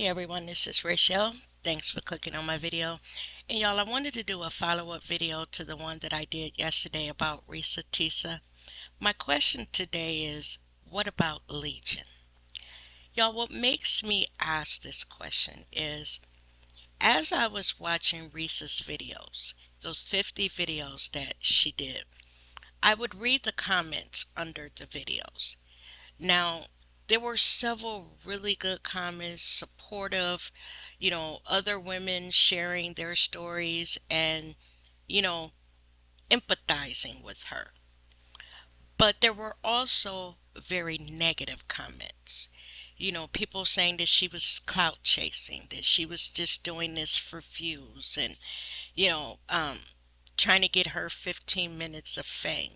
everyone, this is Rachel. Thanks for clicking on my video. And y'all, I wanted to do a follow-up video to the one that I did yesterday about Reesa. My question today is, what about Legion? Y'all, what makes me ask this question is, as I was watching Reese's videos, those 50 videos that she did, I would read the comments under the videos. Now, there were several really good comments, supportive, other women sharing their stories and, you know, empathizing with her. But there were also very negative comments. People saying that she was clout chasing, that she was just doing this for views and, you know, um, trying to get her 15 minutes of fame.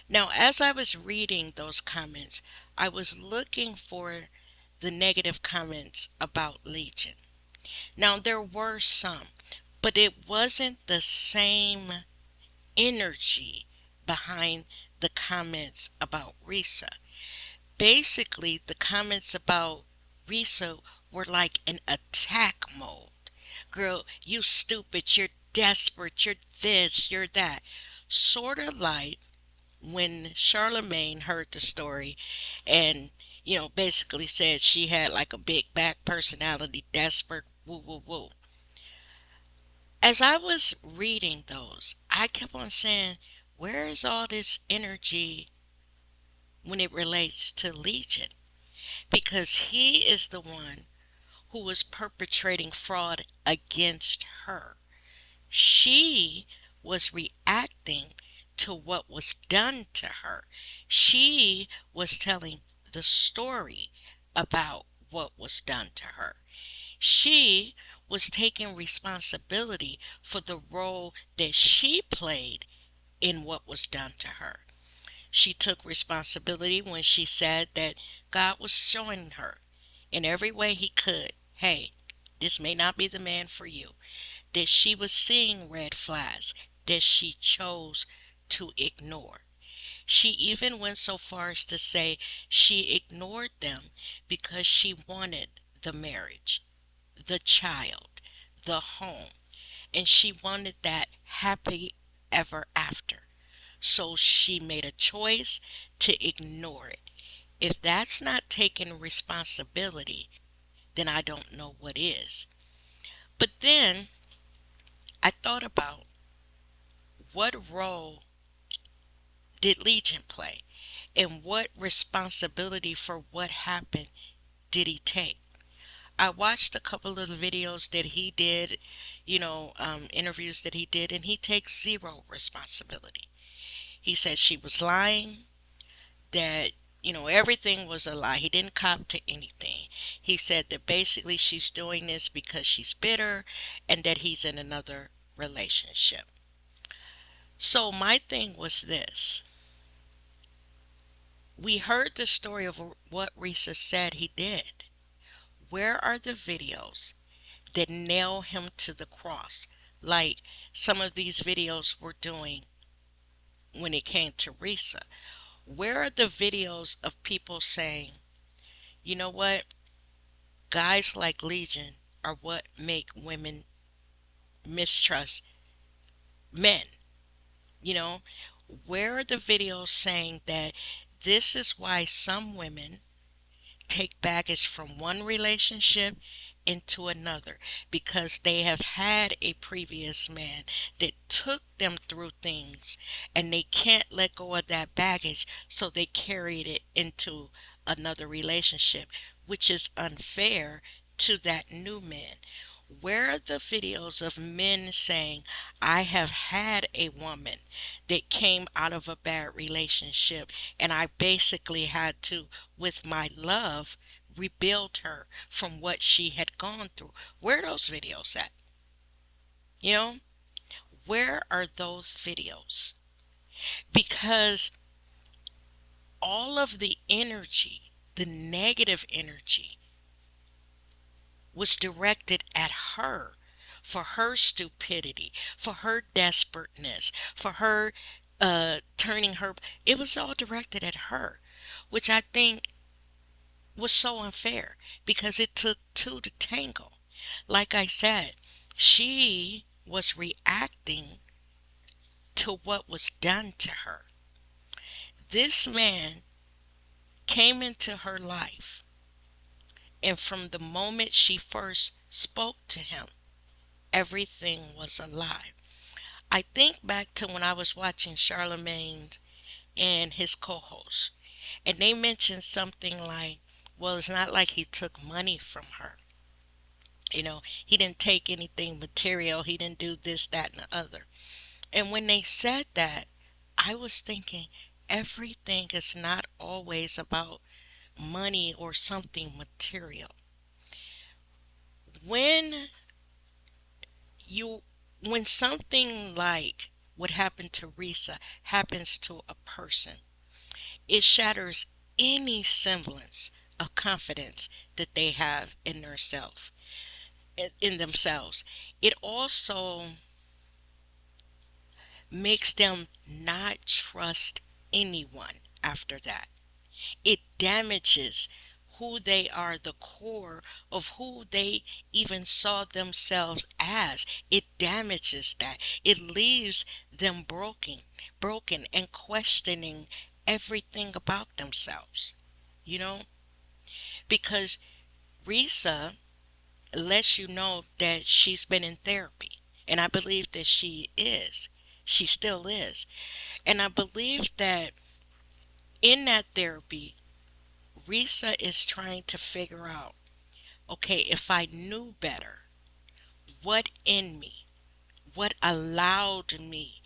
Now, as I was reading those comments, I was looking for the negative comments about Legion. Now, there were some, but it wasn't the same energy behind the comments about Reesa. Basically, the comments about Reesa were like an attack mode. Girl, you stupid, you're desperate, you're this, you're that. Sort of like when Charlemagne heard the story and, basically said she had like a big back personality, desperate, woo, woo, woo. As I was reading those, I kept on saying, where is all this energy when it relates to Legion? Because he is the one who was perpetrating fraud against her. She was reacting to what was done to her. She was telling the story about what was done to her. She was taking responsibility for the role that she played in what was done to her. She took responsibility when she said that God was showing her in every way he could, hey, this may not be the man for you, that she was seeing red flags that she chose to ignore. She even went so far as to say she ignored them because she wanted the marriage, the child, the home, and she wanted that happy ever after. So she made a choice to ignore it. If that's not taking responsibility, then I don't know what is. But then I thought about, what role did Legion play? And what responsibility for what happened did he take? I watched a couple of the videos that he did, interviews that he did, and he takes zero responsibility. He said she was lying, that, everything was a lie. He didn't cop to anything. He said that basically she's doing this because she's bitter and that he's in another relationship. So my thing was this. We heard the story of what Reesa said he did. Where are the videos that nail him to the cross, like some of these videos were doing when it came to Reesa? Where are the videos of people saying, you know what, guys like Legion are what make women mistrust men? You know, where are the videos saying that this is why some women take baggage from one relationship into another, because they have had a previous man that took them through things and they can't let go of that baggage, so they carried it into another relationship, which is unfair to that new man. Where are the videos of men saying, I have had a woman that came out of a bad relationship and I basically had to, with my love, rebuild her from what she had gone through? Where are those videos at? You know, where are those videos? Because all of the energy, the negative energy, was directed at her, for her stupidity, for her desperateness, for her turning her. It was all directed at her, which I think was so unfair because it took two to tango. Like I said, she was reacting to what was done to her. This man came into her life, and from the moment she first spoke to him, everything was a lie. I think back to when I was watching Charlemagne and his co-host, and they mentioned something like, well, it's not like he took money from her. He didn't take anything material. He didn't do this, that, and the other. And when they said that, I was thinking everything is not always about money or something material. When you when something like what happened to Reesa happens to a person, it shatters any semblance of confidence that they have in themselves. It also makes them not trust anyone after that. It damages who they are, the core of who they even saw themselves as. It damages that. It leaves them broken and questioning everything about themselves. You know, because Risa lets you know that she's been in therapy. And I believe that she is. She still is. And I believe that in that therapy, Risa is trying to figure out, okay, if I knew better, what in me, what allowed me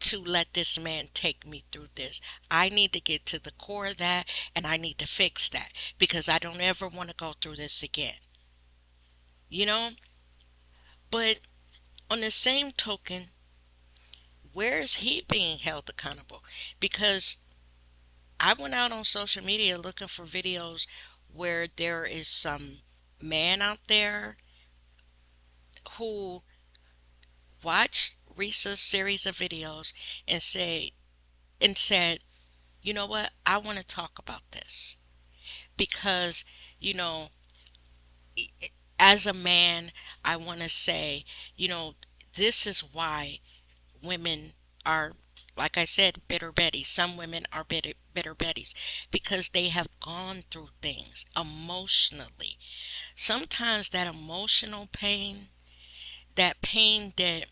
to let this man take me through this? I need to get to the core of that, and I need to fix that because I don't ever want to go through this again. You know? But on the same token, where is he being held accountable? Because I went out on social media looking for videos where there is some man out there who watched Reese's series of videos and said, you know what, I want to talk about this because, you know, as a man, I want to say, you know, this is why women are, like I said, bitter Betty. Some women are bitter Betties because they have gone through things emotionally. Sometimes that emotional pain, that pain that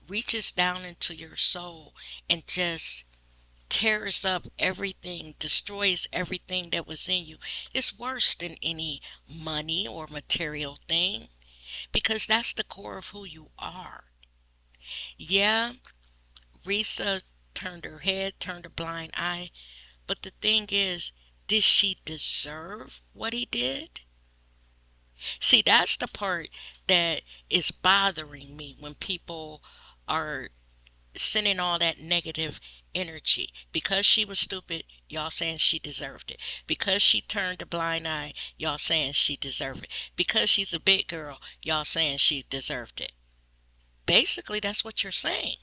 reaches down into your soul and just tears up everything, destroys everything that was in you, is worse than any money or material thing because that's the core of who you are. Yeah, Risa turned her head, turned a blind eye, but the thing is, did she deserve what he did? See, that's the part that is bothering me when people are sending all that negative energy. Because she was stupid, y'all saying she deserved it. Because she turned a blind eye, y'all saying she deserved it. Because she's a big girl, y'all saying she deserved it. Basically, that's what you're saying.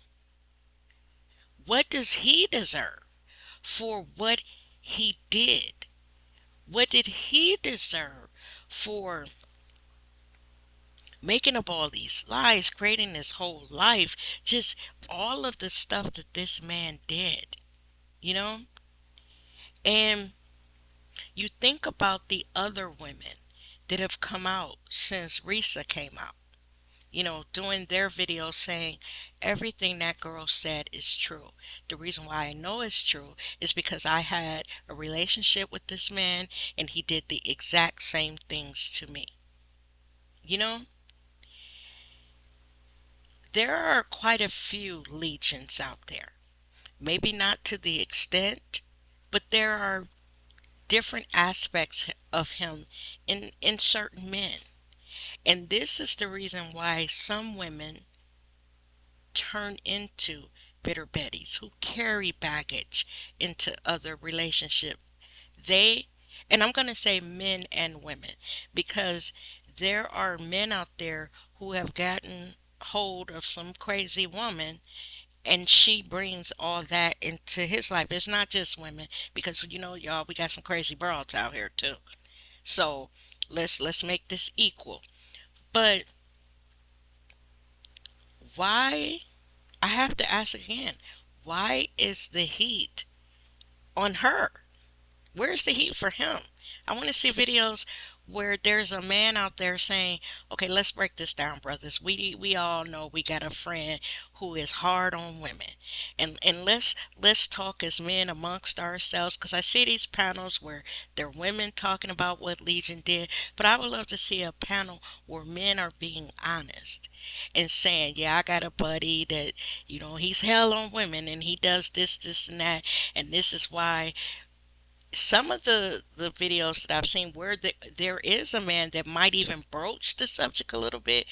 What does he deserve for what he did? What did he deserve for making up all these lies, creating this whole life, just all of the stuff that this man did, you know? And you think about the other women that have come out since Risa came out, doing their videos saying everything that girl said is true. The reason why I know it's true is because I had a relationship with this man and he did the exact same things to me. You know, there are quite a few legions out there. Maybe not to the extent, but there are different aspects of him in certain men. And this is the reason why some women turn into bitter Bettys who carry baggage into other relationships. They, and I'm going to say men and women, because there are men out there who have gotten hold of some crazy woman and she brings all that into his life. It's not just women because, y'all, we got some crazy broads out here too. So let's make this equal. But why, I have to ask again, why is the heat on her? Where's the heat for him? I want to see videos where there's a man out there saying, "Okay, let's break this down, brothers. We all know we got a friend who is hard on women, and let's talk as men amongst ourselves." Because I see these panels where there are women talking about what Legion did, but I would love to see a panel where men are being honest and saying, "Yeah, I got a buddy that he's hell on women and he does this, this, and that, and this is why." Some of the videos that I've seen where there is a man that might even broach the subject a little bit,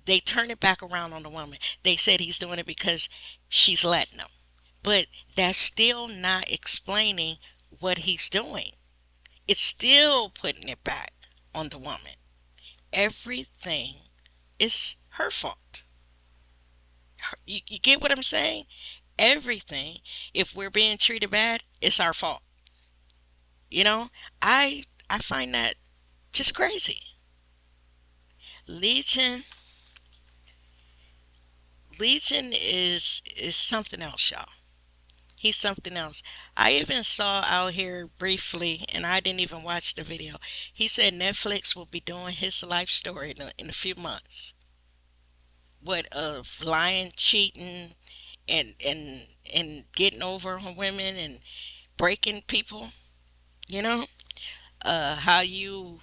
they turn it back around on the woman. They said he's doing it because she's letting him. But that's still not explaining what he's doing. It's still putting it back on the woman. Everything is her fault. You get what I'm saying? Everything, if we're being treated bad, it's our fault. You know, I find that just crazy. Legion Legion is something else, y'all. He's something else. I even saw out here briefly, and I didn't even watch the video. He said Netflix will be doing his life story in a few months. What of lying, cheating, and getting over on women and breaking people. You know, how you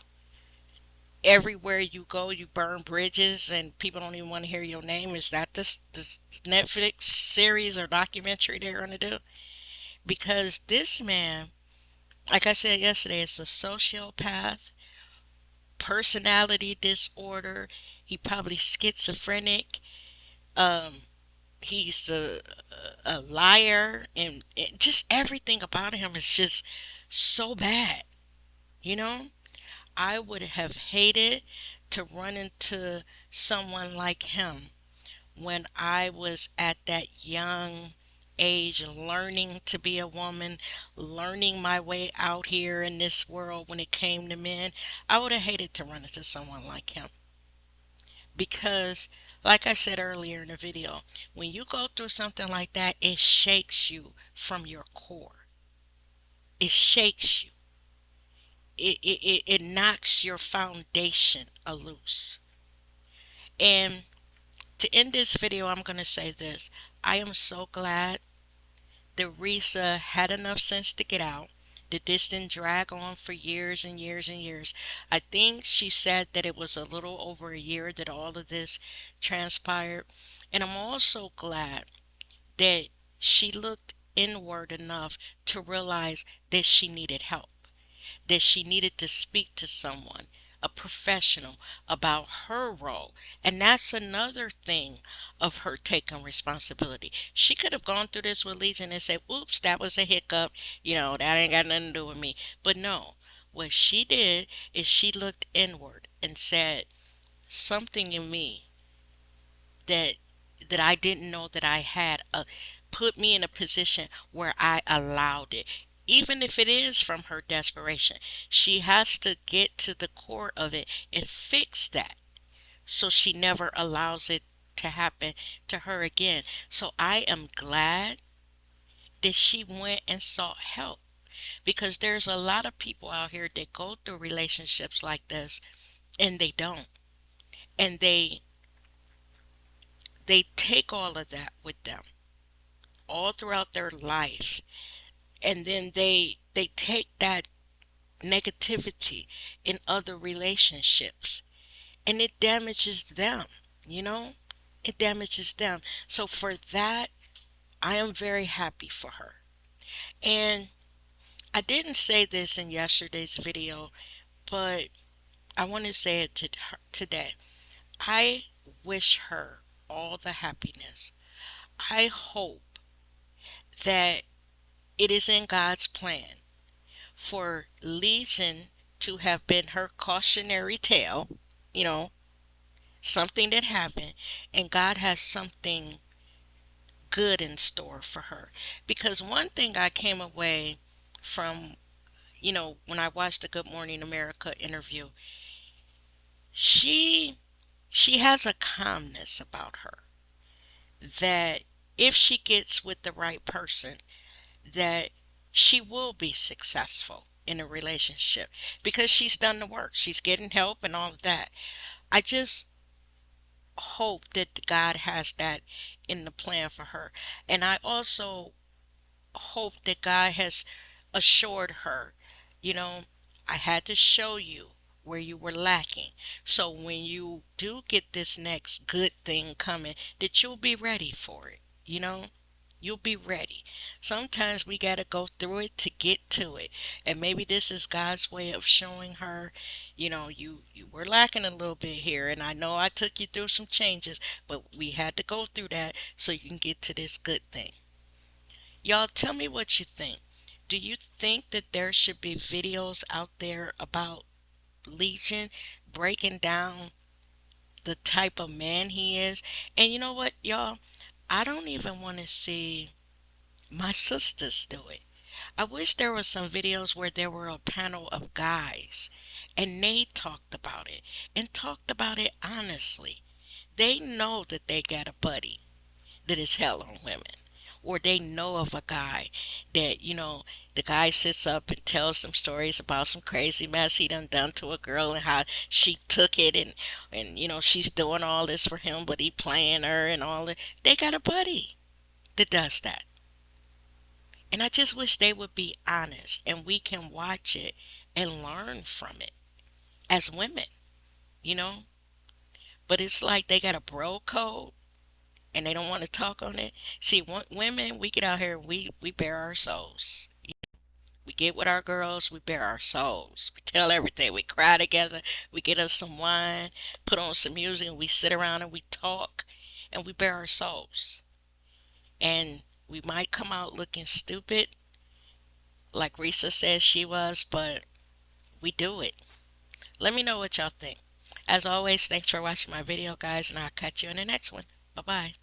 everywhere you go, you burn bridges and people don't even want to hear your name. Is that this Netflix series or documentary they're going to do? Because this man, like I said yesterday, is a sociopath, personality disorder. He probably schizophrenic. Um, he's a liar, and just everything about him is just so bad. You know, I would have hated to run into someone like him when I was at that young age learning to be a woman, learning my way out here in this world when it came to men. I would have hated to run into someone like him because, like I said earlier in the video, when you go through something like that, it shakes you from your core. It shakes you. It knocks your foundation loose. And to end this video, I'm going to say this. I am so glad that Reesa had enough sense to get out, that this didn't drag on for years and years and years. I think she said that it was a little over a year that all of this transpired. And I'm also glad that she looked inward enough to realize that she needed help, that she needed to speak to someone, a professional, about her role. And that's another thing of her taking responsibility. She could have gone through this with Legion and said, "Oops, that was a hiccup. That ain't got nothing to do with me." But no, what she did is she looked inward and said, something in me that I didn't know that I had put me in a position where I allowed it. Even if it is from her desperation, she has to get to the core of it and fix that so she never allows it to happen to her again. So I am glad that she went and sought help, because there's a lot of people out here that go through relationships like this and they don't. And they take all of that with them all throughout their life, and then they take that negativity in other relationships, and it damages them. you know it damages them. So for that, I am very happy for her. And I didn't say this in yesterday's video, but I want to say it to her today. I wish her all the happiness. I hope that it is in God's plan for Legion to have been her cautionary tale, you know, something that happened, and God has something good in store for her. Because one thing I came away from When I watched the Good Morning America interview, she she has a calmness about her that if she gets with the right person, that she will be successful in a relationship because she's done the work. She's getting help and all of that. I just hope that God has that in the plan for her. And I also hope that God has assured her, you know, I had to show you where you were lacking. So when you do get this next good thing coming, that you'll be ready for it, you know? You'll be ready. Sometimes we got to go through it to get to it. And maybe this is God's way of showing her, you were lacking a little bit here. And I know I took you through some changes, but we had to go through that so you can get to this good thing. Y'all tell me what you think. Do you think that there should be videos out there about Legion breaking down the type of man he is? And you know what, y'all? I don't even want to see my sisters do it. I wish there were some videos where there were a panel of guys and they talked about it and talked about it honestly. They know that they got a buddy that is hell on women. Or they know of a guy that, the guy sits up and tells some stories about some crazy mess he done to a girl and how she took it and she's doing all this for him, but he playing her and all that. They got a buddy that does that. And I just wish they would be honest and we can watch it and learn from it as women, you know? But it's like they got a bro code and they don't want to talk on it. See, women, we get out here and we bare our souls. We get with our girls, we bare our souls. We tell everything. We cry together. We get us some wine, put on some music, and we sit around and we talk and we bare our souls. And we might come out looking stupid, like Reesa says she was, but we do it. Let me know what y'all think. As always, thanks for watching my video, guys, and I'll catch you in the next one. Bye-bye.